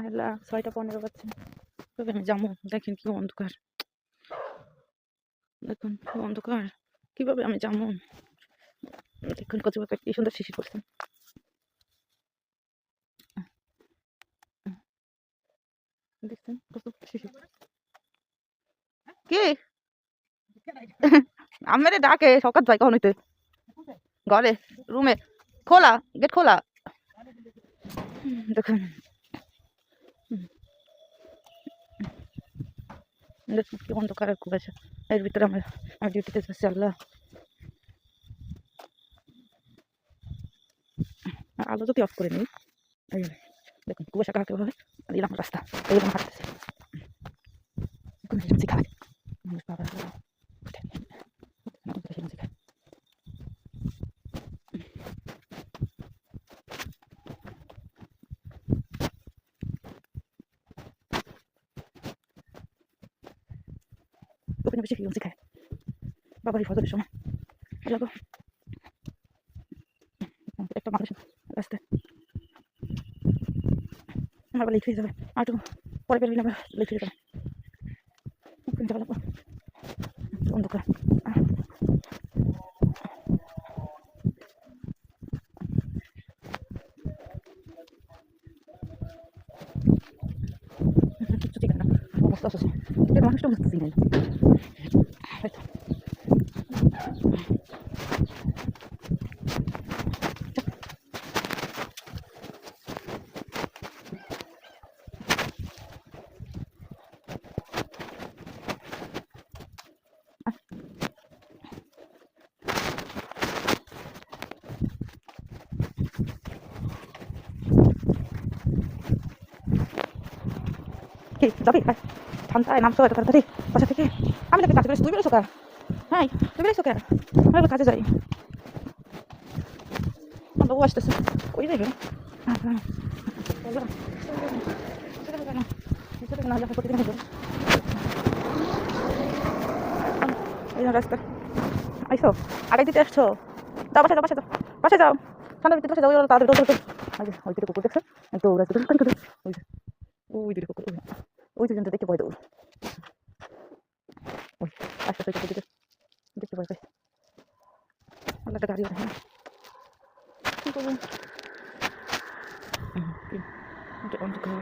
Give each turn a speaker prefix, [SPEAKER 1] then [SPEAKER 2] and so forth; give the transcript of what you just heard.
[SPEAKER 1] আল্লাহ ৬টা ১৫ বাজছে। তবে আমি যাবো। দেখেন কি অন্ধকার, দেখুন কি অন্ধকার, কিভাবে আমি যাবো? দেখুন কচু পাতা কি সুন্দর শিশির করছে। দেখছেন কত শিশির। কি আমারে ডাকে শওকত ভাই কখন হইতে? ঘরে, রুমে। খোলা, গেট খোলা। দেখুন, দেখুন কি অন্ধকার আর কুয়াশা। এর ভিতরে আমি ডিউটিতে যাচ্ছি। আল্লাহ, আলো যদি অফ করে নিই। এই দেখুন কুয়াশা কাকে বলে। আর এই আমার রাস্তা, এইরকম হাঁটতেছে। দেখুন এজেন্সি খায় মানুষ বাবা এজেন্সি খায়। ওখানে বেশি এজেন্সি খায় বাবারই ফজরের সময়। লাগো একটা মানুষ রাস্তায় আমার লেট হয়ে যাবে। আর একটু পরে বেরোলে আমার লেট হয়ে যাবে। যাওয়া লাগবো, অন্ধকার। কিচ্ছু ঠিক না, অবস্থা অসুস্থ। মানুষটা বুঝতেছি না। কি যাবি? ঠান্ডায় নামছো এত তাড়াতাড়ি বাসা থেকে? আমি তোকে কাজে বেরোছি, তুই বেরোছো কা? হ্যাঁ তুই বেরোছো কে? আমি কাজে যাই। বাবু আসতেছে, ওই যাইবে রাস্তা। আইসো আগে দিতে আসছো? যাও বাসা যাও, বাসা যাও, বাসা যাও। ঠান্ডার ভিতরে বাসা যাও, তাড়াতাড়ি দৌড় দৌড়। ওই দিকে কুকুর দেখছো? দৌড়াচ্ছে ওই যে ওই দিকে কুকুর, ওই দুজনটা দেখে ভয় দৌড়। ওই আস্তে আস্তে কুকুর দিকে দেখতে ভয় পাই। আমার একটা গাড়ি ওঠে, কি করবো? অন্ধকার